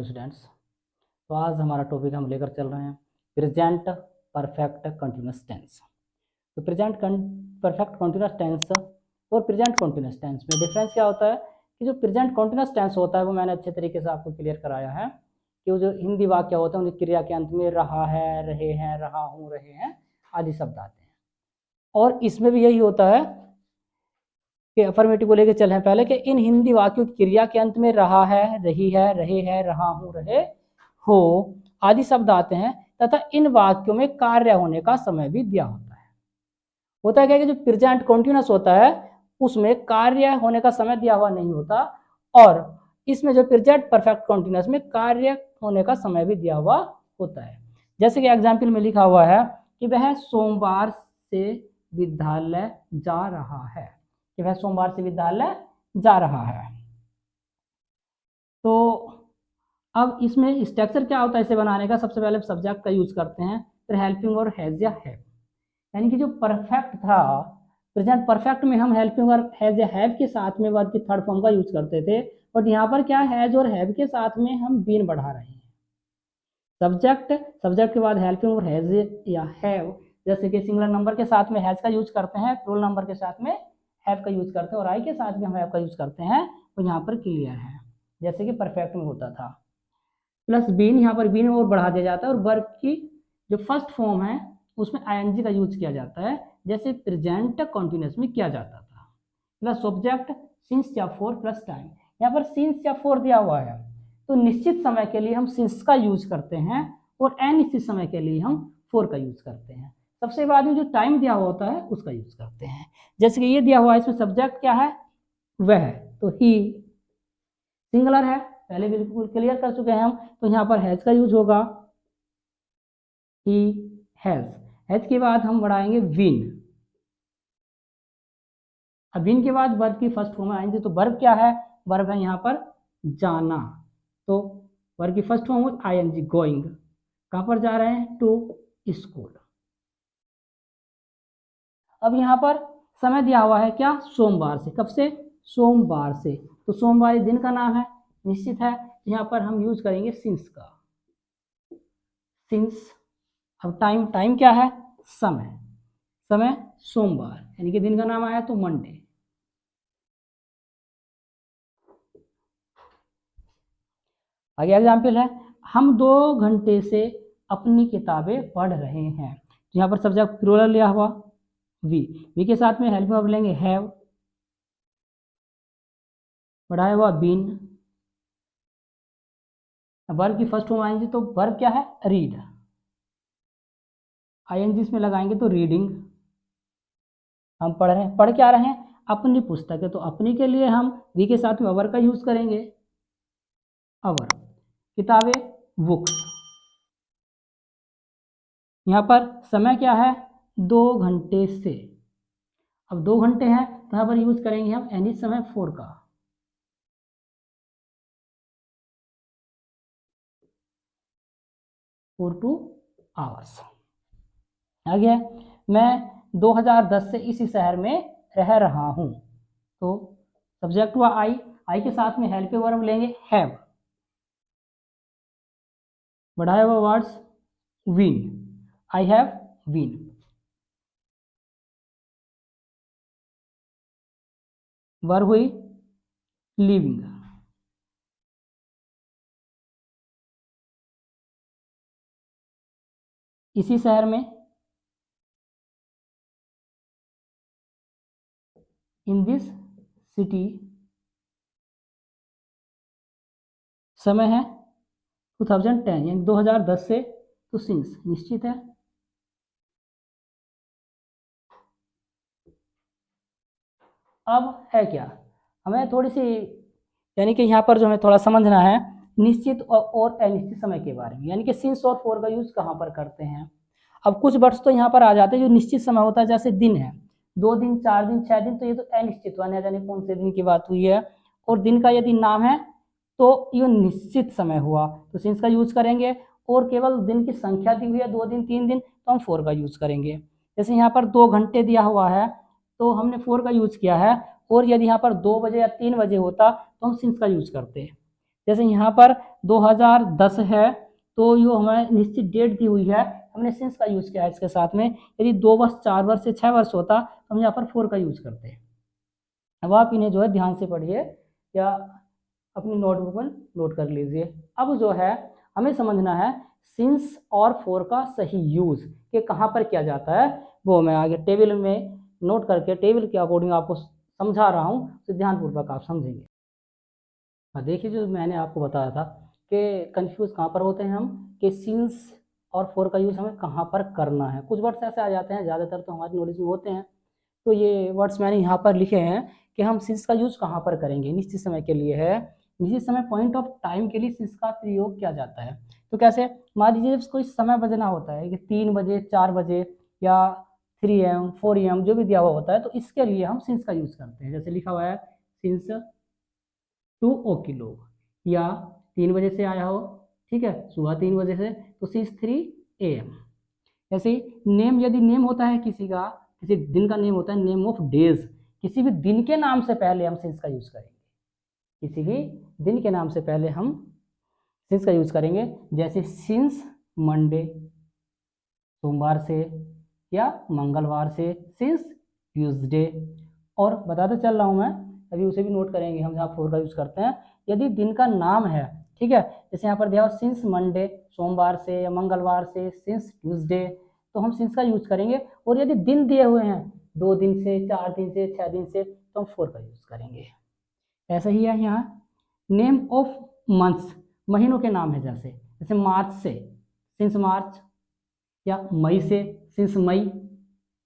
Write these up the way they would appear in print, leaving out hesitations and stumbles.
Students. तो आज हमारा टॉपिक हम लेकर चल रहे हैं प्रेजेंट परफेक्ट कंटिन्यूअस टेंस। तो प्रेजेंट परफेक्ट कंटिन्यूअस टेंस और प्रेजेंट कंटिन्यूअस टेंस में डिफरेंस क्या होता है कि जो प्रेजेंट कंटिन्यूअस टेंस होता है वो मैंने अच्छे तरीके से आपको क्लियर कराया है कि वो जो हिंदी वाक्य होता है उनकी क्रिया के अंत में रहा है, रहे हैं, रहा हूँ, रहे हैं आदि शब्द आते हैं। और इसमें भी यही होता है कि अफर्मेटिव को लेकर चल रहे हैं पहले कि इन हिंदी वाक्यों की क्रिया के अंत में रहा है, रही है, रहे हैं, रहा हूं, रहे हो आदि शब्द आते हैं तथा इन वाक्यों में कार्य होने का समय भी दिया होता है क्या कि जो प्रेजेंट कंटीन्यूअस होता है उसमें कार्य होने का समय दिया हुआ नहीं होता और इसमें जो प्रेजेंट परफेक्ट कंटीन्यूअस में कार्य होने का समय भी दिया हुआ होता है। जैसे कि एग्जाम्पल में लिखा हुआ है कि वह सोमवार से विद्यालय जा रहा है, कि वह सोमवार से विद्यालय जा रहा है। तो अब इसमें स्ट्रक्चर क्या होता है इसे बनाने का, सबसे पहले सब्जेक्ट का यूज करते हैं, फिर हेल्पिंग और हैज या हैव। यानी कि जो परफेक्ट था प्रेजेंट परफेक्ट में हम हेल्पिंग और हैज या हैव के साथ में वर्ब की थर्ड फॉर्म का यूज करते थे, बट यहाँ पर क्या हैज और हैव के साथ में हम बीन बढ़ा रहे हैं। सब्जेक्ट के बाद हेल्पिंग और हैज या हैव, जैसे कि सिंगुलर नंबर के साथ में हैज का यूज करते हैं, प्लूरल नंबर के साथ में हैव का यूज करते हैं और आई के साथ में हम हैव का यूज करते हैं, तो यहाँ पर क्लियर है जैसे कि परफेक्ट में होता था। प्लस बीन, यहाँ पर बीन और बढ़ा दिया जाता है और वर्ब की जो फर्स्ट फॉर्म है उसमें आईएनजी का यूज किया जाता है जैसे प्रेजेंट कंटिन्यूअस में किया जाता था। प्लस ऑब्जेक्ट सिंस या फॉर प्लस टाइम, यहाँ पर सिंस या फॉर दिया हुआ है तो निश्चित समय के लिए हम सिंस का यूज करते हैं और अनिश्चित समय के लिए हम फॉर का यूज करते हैं। सबसे बाद में जो टाइम दिया हुआ होता है उसका यूज करते हैं। जैसे कि ये दिया हुआ है इसमें सब्जेक्ट क्या है वह, तो ही सिंगुलर है पहले बिल्कुल क्लियर कर चुके हैं हम, तो यहाँ पर हैज का यूज होगा, ही हैज। हैज के बाद हम बढ़ाएंगे विन। अब विन के बाद वर्ब की फर्स्ट फॉर्म आएंगे, तो वर्ब क्या है, वर्ब है यहाँ पर जाना, तो वर्ब की फर्स्ट फॉर्म आईएनजी गोइंग। कहाँ पर जा रहे हैं, टू स्कूल। अब यहाँ पर समय दिया हुआ है क्या, सोमवार से, कब से, सोमवार से, तो सोमवार दिन का नाम है निश्चित है, यहाँ पर हम यूज करेंगे सिंस का, सिंस। अब टाइम क्या है, समय सोमवार यानी कि दिन का नाम आया तो मंडे। आगे एग्जाम्पल है, हम 2 घंटे से अपनी किताबें पढ़ रहे हैं, तो यहाँ पर सब्जेक्ट प्लूरल लिया हुआ वी के साथ में हेल्प वर्ब लेंगे हैव, बढ़ाया हुआ बीन। वर्ब की फर्स्ट फॉर्म आएंगे तो वर्ब क्या है, रीड, आईएनजी इसमें लगाएंगे तो रीडिंग। हम पढ़ रहे हैं, पढ़ क्या रहे हैं, अपनी पुस्तक है, तो अपनी के लिए हम वी के साथ में अवर का यूज करेंगे, अवर। किताबें बुक्स। यहाँ पर समय क्या है, 2 घंटे से, अब 2 घंटे हैं तो यहाँ पर यूज करेंगे हम एनी समय फोर का, 4 2 आवर्स। आगे मैं 2010 से इसी शहर में रह रहा हूँ, तो सब्जेक्ट हुआ आई के साथ में हेल्प वर्ब लेंगे हैव, बढ़ाया हुआ words win, I have win. Verb हुई लिविंग, इसी शहर में, इन दिस सिटी। समय है 2010 यानी 2010 से, तो सिंस निश्चित है। अब है क्या, हमें थोड़ी सी यानी कि यहाँ पर जो हमें थोड़ा समझना है निश्चित और अनिश्चित समय के बारे में, यानी कि सिंस और फॉर का यूज कहाँ पर करते हैं। अब कुछ वर्ड्स तो यहाँ पर आ जाते हैं जो निश्चित समय होता है, जैसे दिन है, 2 दिन, 4 दिन, 6 दिन, तो ये तो अनिश्चित हुआ, न जाने कौन से दिन की बात हुई है। और दिन का यदि नाम है तो ये निश्चित समय हुआ, तो सिंस का यूज करेंगे। और केवल दिन की संख्या दी हुई है 2 दिन 3 दिन, तो हम फॉर का यूज करेंगे। जैसे यहाँ पर 2 घंटे दिया हुआ है तो हमने फॉर का यूज किया है, और यदि यहाँ पर 2 बजे या 3 बजे होता तो हम सिंस का यूज करते हैं। जैसे यहाँ पर 2010 है तो यो हमें निश्चित डेट दी हुई है, हमने सिंस का यूज किया है इसके साथ में। यदि 2 वर्ष 4 वर्ष से 6 वर्ष होता तो हम यहाँ पर 4 का यूज करते। अब आप इन्हें जो है ध्यान से पढ़िए या अपनी नोटबुक में नोट कर लीजिए। अब जो है हमें समझना है सिंस और फॉर का सही यूज कि कहाँ पर किया जाता है, वो मैं आगे टेबल में नोट करके टेबल के अकॉर्डिंग आपको समझा रहा हूँ, तो ध्यानपूर्वक आप समझेंगे। देखिए जो मैंने आपको बताया था कि कंफ्यूज कहाँ पर होते हैं हम कि सिंस और फॉर का यूज़ हमें कहाँ पर करना है। कुछ वर्ड्स ऐसे आ जाते हैं, ज़्यादातर तो हमारी नॉलेज में होते हैं, तो ये वर्ड्स मैंने यहाँ पर लिखे हैं कि हम सिंस का यूज़ कहाँ पर करेंगे। निश्चित समय के लिए है, निश्चित समय पॉइंट ऑफ टाइम के लिए सिंस का प्रयोग किया जाता है। तो कैसे, मान लीजिए कोई समय बजना होता है कि 3 बजे 4 बजे या 3 AM 4 AM जो भी दिया हुआ होता है, तो इसके लिए हम सिंस का यूज़ करते हैं। जैसे लिखा हुआ है सिंस 2 o'clock या 3 बजे से आया हो, ठीक है, सुबह 3 बजे से, तो सिंस 3 AM। ऐसे ही नेम, यदि नेम होता है किसी का, किसी दिन का नेम होता है, नेम ऑफ डेज, किसी भी दिन के नाम से पहले हम सिंस का यूज करेंगे। किसी भी दिन के नाम से पहले हम सिंस का यूज करेंगे। जैसे सिंस मंडे, सोमवार से या मंगलवार से, सिंस ट्यूसडे। और बताते चल रहा हूँ मैं, अभी उसे भी नोट करेंगे हम जहाँ फॉर का यूज करते हैं। यदि दिन का नाम है, ठीक है, जैसे यहाँ पर दिया हुआ सिंस मंडे, सोमवार से या मंगलवार से, सिंस ट्यूसडे, तो हम सिंस का यूज करेंगे। और यदि दिन दिए हुए हैं 2 दिन से, 4 दिन से, 6 दिन से, तो हम फॉर का यूज करेंगे। ऐसा ही है यहाँ नेम ऑफ मंथ्स, महीनों के नाम है, जैसे जैसे मार्च से सिंस मार्च, या मई से सिंस मई,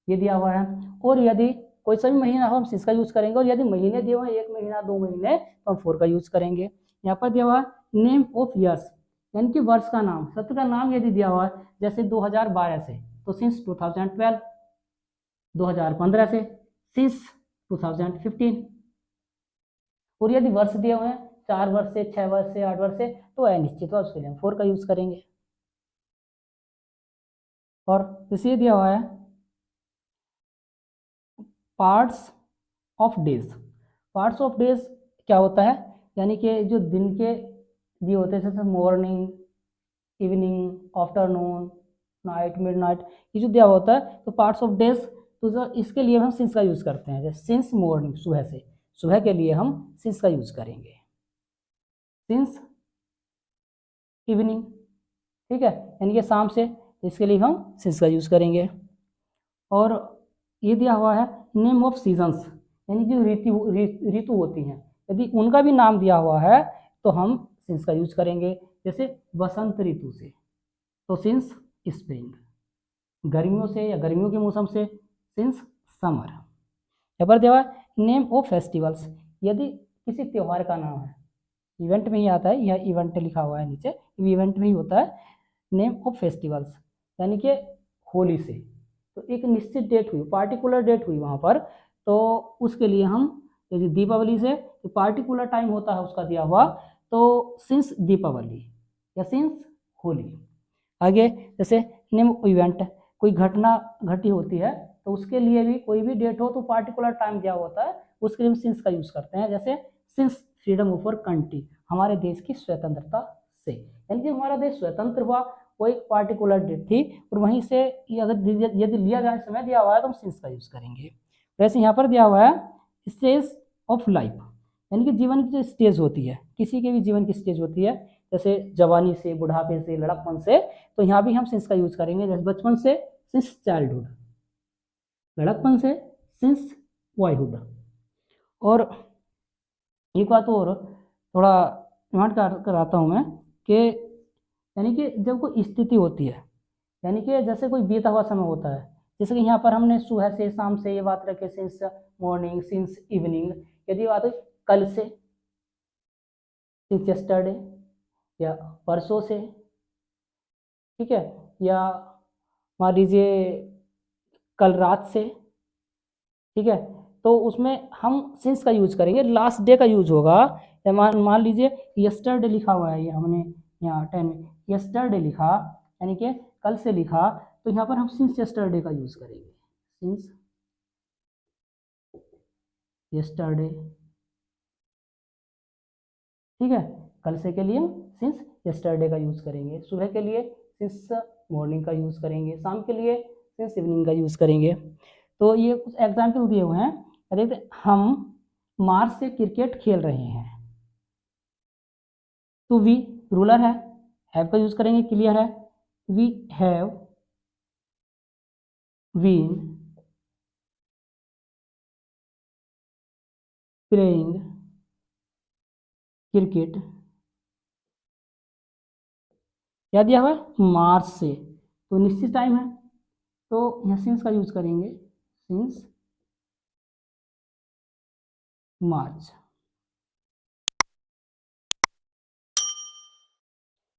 ये दिया हुआ है। और यदि कोई सा भी महीना हो हम सिंस का यूज करेंगे। और यदि महीने दिए हुए हैं 1 महीना 2 महीने, तो हम फॉर का यूज करेंगे। यहाँ पर दिया हुआ नेम ऑफ ईयर्स, यानी कि वर्ष का नाम, सत्र का नाम यदि दिया हुआ है, जैसे 2012 से, तो सिंस 2012, 2015 से सिंस 2015। और यदि वर्ष दिए हुए हैं 4 वर्ष से, 6 वर्ष से, 8 वर्ष से, तो अनिश्चित वर्ष के लिए हम फॉर का यूज करेंगे। और इसे दिया हुआ है parts of days. Parts of days क्या होता है, यानी कि जो दिन के दिए होते हैं, जैसे morning, evening, afternoon, night, midnight, ये जो दिया होता है, तो पार्ट्स ऑफ डेज, तो इसके लिए हम सिंस का यूज करते हैं। जैसे सिंस मॉर्निंग, सुबह से, सुबह के लिए हम सिंस का यूज करेंगे। सिंस इवनिंग, ठीक है, यानी कि शाम से, इसके लिए हम सिंस का यूज करेंगे। और ये दिया हुआ है नेम ऑफ सीजन्स, यानी जो ऋतु होती हैं, यदि उनका भी नाम दिया हुआ है तो हम सिंस का यूज करेंगे। जैसे बसंत ऋतु से, तो सिंस स्प्रिंग, गर्मियों से या गर्मियों के मौसम से, सिंस समर। यहाँ पर दिया हुआ है नेम ऑफ फेस्टिवल्स, यदि किसी त्यौहार का नाम है, इवेंट में ही आता है, यह इवेंट लिखा हुआ है नीचे, इवेंट में ही होता है नेम ऑफ फेस्टिवल्स, यानी कि होली से, तो एक निश्चित डेट हुई, पार्टिकुलर डेट हुई वहाँ पर, तो उसके लिए हम, जैसे दीपावली से, तो पार्टिकुलर टाइम होता है उसका दिया हुआ, तो सिंस दीपावली या सिंस होली। आगे जैसे नेम इवेंट, कोई घटना घटी होती है, तो उसके लिए भी कोई भी डेट हो तो पार्टिकुलर टाइम दिया होता है, उसके लिए हम सिंस का यूज करते हैं। जैसे since freedom of our country, हमारे देश की स्वतंत्रता से, यानी कि हमारा देश स्वतंत्र हुआ, वो एक पार्टिकुलर डेट थी, और वहीं से अगर यदि लिया जाए, समय दिया हुआ है, तो हम सिंस का यूज करेंगे। वैसे यहाँ पर दिया हुआ है स्टेज ऑफ लाइफ, यानी कि जीवन की जो स्टेज होती है, किसी के भी जीवन की स्टेज होती है, जैसे जवानी से, बुढ़ापे से, लड़कपन से, तो यहाँ भी हम सिंस का यूज करेंगे। जैसे बचपन से सिंस चाइल्डहुड, लड़कपन से सिंस बॉयहुड। और एक बात और थोड़ा रिमांड कराता हूँ मैं कि, यानी कि जब कोई स्थिति होती है, यानी कि जैसे कोई बीता हुआ समय होता है, जैसे कि यहाँ पर हमने सुबह से, शाम से, ये बात रखे सिंस मॉर्निंग, सिंस इवनिंग, यदि बात हुई कल से, सिंस यस्टरडे, या परसों से, ठीक है, या मान लीजिए कल रात से, ठीक है, तो उसमें हम सिंस का यूज करेंगे, लास्ट डे का यूज होगा। या मान लीजिए यस्टरडे लिखा हुआ है, ये हमने यहाँ 10 में यस्टरडे लिखा, यानी कि कल से लिखा, तो यहाँ पर हम सिंस यस्टरडे का यूज करेंगे, सिंस यस्टरडे, ठीक है। कल से के लिए हम सिंस यस्टरडे का यूज़ करेंगे, सुबह के लिए सिंस मॉर्निंग का यूज़ करेंगे, शाम के लिए सिंस इवनिंग का यूज़ करेंगे। तो ये कुछ एग्जाम्पल दिए हुए हैं। देखते हम मार्च से क्रिकेट खेल रहे हैं। तो वी रूलर हैव का यूज़ करेंगे, क्लियर है। We have been playing cricket, क्या दिया हुआ है मार्च से, तो निश्चित टाइम है, तो यहाँ सिंस का यूज करेंगे, सिंस मार्च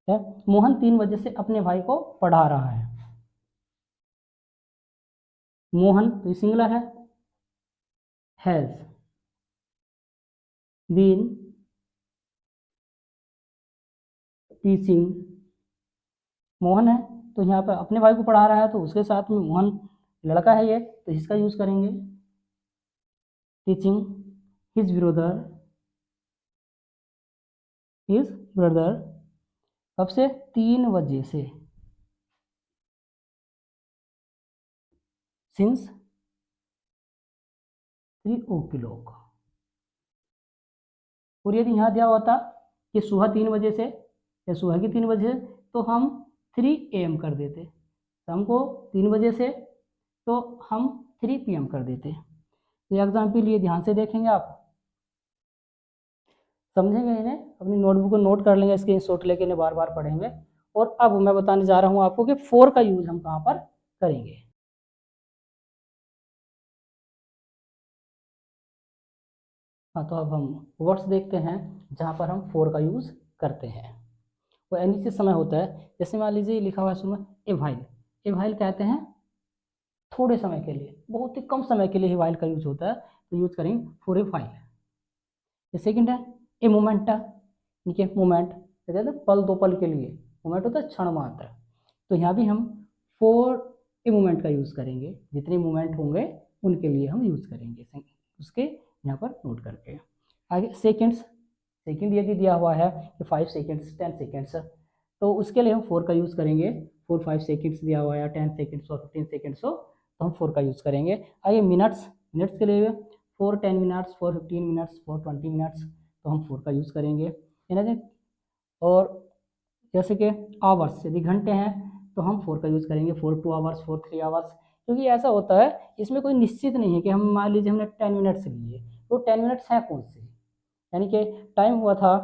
है। मोहन 3 बजे से अपने भाई को पढ़ा रहा है। मोहन तो singular has been teaching, Mohan है तो यहाँ पर अपने भाई को पढ़ा रहा है, तो उसके साथ में मोहन लड़का है ये, तो इसका यूज करेंगे टीचिंग हिज ब्रदर कब से 3 बजे से, सिंस 3 o'clock। और यदि यहाँ दिया होता कि सुबह 3 बजे से या सुबह की 3 बजे से, तो हम 3 AM कर देते, शाम को 3 बजे से तो हम 3 PM कर देते। तो एग्जाम्पल ये ध्यान से देखेंगे, आप समझेंगे इन्हें, अपनी नोटबुक को नोट कर लेंगे, स्क्रीनशॉट लेके इन्हें बार बार पढ़ेंगे। और अब मैं बताने जा रहा हूँ आपको कि फोर का यूज हम कहाँ पर करेंगे। हाँ, तो अब हम वर्ड्स देखते हैं जहाँ पर हम फोर का यूज करते हैं। वो अनिश्चित समय होता है, जैसे मान लीजिए लिखा हुआ है सुनो ए वाइल कहते हैं थोड़े समय के लिए, बहुत ही कम समय के लिए ही वाइल का यूज होता है, तो यूज करेंगे फॉर ए वाइल। सेकेंड है ए मोमेंट, ठीक है, मोमेंट कहते हैं पल दो पल के लिए, मोमेंट होता है क्षण मात्र, तो यहाँ भी हम फॉर ए मोमेंट का यूज करेंगे, जितने मोमेंट होंगे उनके लिए हम यूज करेंगे, उसके यहाँ पर नोट करके। आगे सेकेंड्स, सेकेंड यदि दिया हुआ है कि 5 सेकेंड्स 10 सेकेंड्स, तो उसके लिए हम फोर का यूज करेंगे, 4-5 सेकेंड्स दिया हुआ है, 10 सेकेंड्स और 15 सेकेंड्स हो तो हम फोर का यूज करेंगे। आगे मिनट्स, मिनट्स के लिए for 10 minutes, for 15 minutes, for 20 minutes, तो हम फोर का यूज करेंगे, है ना जी। और जैसे कि आवर्स, यदि घंटे हैं तो हम फोर का यूज करेंगे, फॉर 2 आवर्स, फॉर 3 आवर्स, क्योंकि ऐसा होता है इसमें कोई निश्चित नहीं है कि हम मान लीजिए हमने 10 मिनट्स लिए, तो 10 मिनट्स हैं कौन से, यानी कि टाइम हुआ था,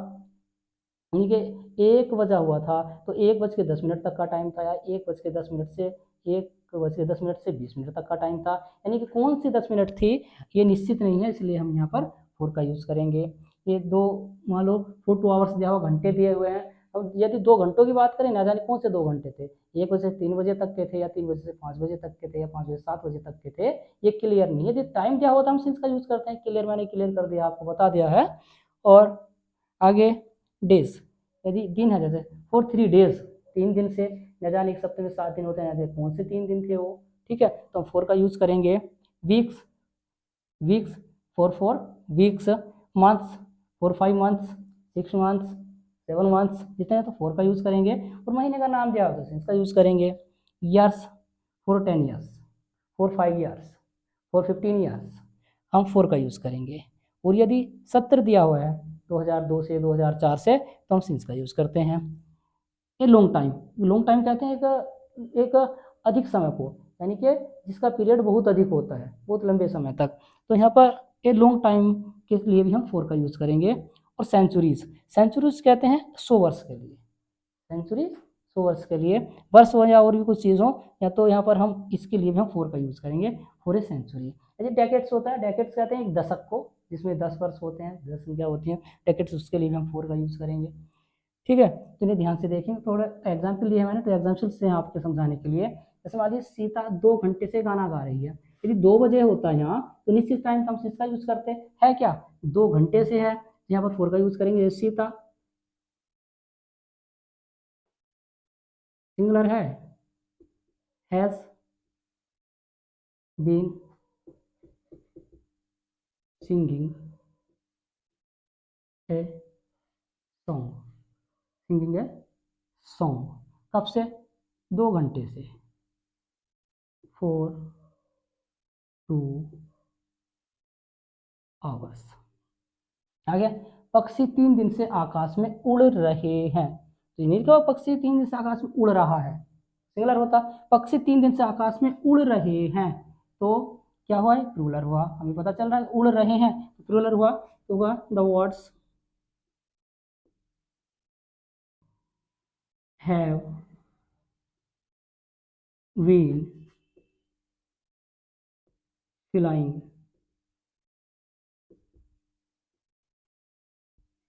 यानी कि 1 बजा हुआ था, तो 1:10 तक का टाइम था, या 1:10 से 1:10 से 20 तक का टाइम था, यानी कि कौन सी 10 मिनट थी ये निश्चित नहीं है, इसलिए हम यहाँ पर फोर का यूज़ करेंगे। ये दो, मान लो 4 2 आवर्स दिया हुआ, घंटे दिए हुए हैं, अब यदि 2 घंटों की बात करें ना जाने कौन से 2 घंटे थे, 1 बजे से 3 बजे तक के थे, या 3 बजे से 5 बजे तक के थे, या 5 बजे से 7 बजे तक के थे, ये क्लियर नहीं है। यदि टाइम दिया हुआ था हम सिंस का यूज़ करते हैं, क्लियर मैंने क्लियर कर दिया, आपको बता दिया है। और आगे डेज, यदि दिन है जैसे फॉर 3 डेज, 3 दिन से, न जाने एक सप्ताह में 7 दिन होते हैं, जैसे कौन से 3 दिन थे वो, ठीक है, तो हम फोर का यूज करेंगे। Weeks, weeks for weeks, months for 5 months, 6 months, 7 months, जितने हैं तो फोर का यूज करेंगे। और महीने का नाम दिया होता है इसका यूज करेंगे। Years for 10 years, for 5 years, for 15 years, हम फोर का यूज करेंगे। और यदि सत्र दिया हुआ है 2002 से 2004 से, तो हम सिंस का यूज करते हैं। ये लॉन्ग टाइम, लॉन्ग टाइम कहते हैं एक अधिक समय को, यानी कि जिसका पीरियड बहुत अधिक होता है, बहुत लंबे समय तक, तो यहाँ पर ये लॉन्ग टाइम के लिए भी हम फोर का यूज करेंगे। और सेंचुरीज, सेंचुरीज कहते हैं 100 वर्ष के लिए, सेंचुरी 100 वर्ष के लिए, वर्ष हो या और भी कुछ चीज़ हो, या तो यहाँ पर हम इसके लिए भी हम फोर का यूज़ करेंगे, फॉर ए सेंचुरी। जैसे डेकेट्स होता है, डेकेट्स कहते हैं एक दशक को, जिसमें 10 वर्ष होते हैं, 10 संख्या होती है, डेकेट्स, उसके लिए भी हम फोर का यूज़ करेंगे, ठीक है। तो इन्हें ध्यान से देखें, थोड़ा एग्जाम्पल दिया मैंने, तो एग्जाम्पल से आपको समझाने के लिए, जैसे मान लीजिए सीता 2 घंटे से गाना गा रही है, यदि 2 बजे होता है यहाँ, तो निश्चित टाइम हम इसका यूज करते हैं क्या, 2 घंटे से है, यहाँ पर फोर का यूज करेंगे। Sita singular has been singing a song, singing a song. कब से? 2 घंटे से। 4 2 आवर्स। आ गया। पक्षी 3 दिन से आकाश में उड़ रहे हैं। तो नहीं क्या, पक्षी 3 दिन से आकाश में उड़ रहा है, सिंगुलर होता। पक्षी 3 दिन से आकाश में उड़ रहे हैं, तो क्या हुआ है? प्लूरल हुआ। हमें पता चल रहा है उड़ रहे हैं, तो प्लूरल हुआ, तो होगा the words have been flying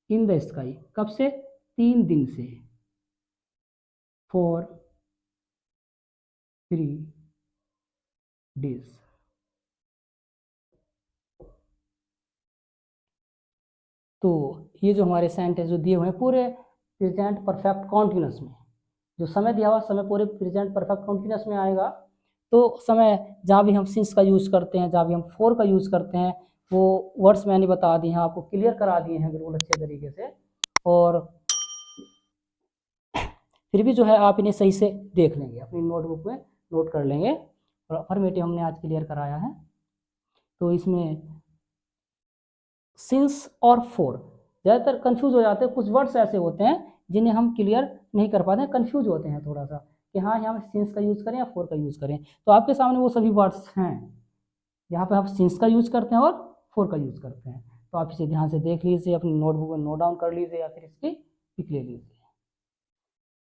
in the sky. कब से? 3 दिन से। 4 3 days। तो ये जो हमारे सेंटेंस जो दिए हुए हैं पूरे प्रेजेंट परफेक्ट कॉन्टिन्यूस में, जो समय दिया हुआ समय पूरे प्रेजेंट परफेक्ट कॉन्टिन्यूस में आएगा। तो समय जहाँ भी हम सिंस का यूज़ करते हैं, जहाँ भी हम फोर का यूज़ करते हैं, वो वर्ड्स मैंने बता दिए हैं, आपको क्लियर करा दिए हैं बिल्कुल अच्छे तरीके से। और फिर भी जो है आप इन्हें सही से देख लेंगे, अपनी नोटबुक में नोट कर लेंगे। और अफर्मेटिव हमने आज क्लियर कराया है। तो इसमें सिंस और फोर ज़्यादातर कंफ्यूज हो जाते हैं, कुछ वर्ड्स ऐसे होते हैं जिन्हें हम क्लियर नहीं कर पाते हैं, कंफ्यूज होते हैं थोड़ा सा कि हाँ यहाँ सिंस का यूज़ करें या फोर का यूज़ करें। तो आपके सामने वो सभी वर्ड्स हैं, यहाँ पे आप सिंस का यूज़ करते हैं और फोर का यूज़ करते हैं। तो आप इसे ध्यान से देख लीजिए, अपनी नोटबुक में नोट डाउन कर लीजिए या फिर इसकी पिक ले लीजिए,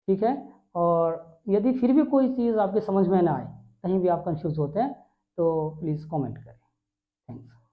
ठीक है। और यदि फिर भी कोई चीज़ आपके समझ में ना आए, कहीं भी आप कंफ्यूज होते हैं, तो प्लीज़ कमेंट करें। थैंक्स।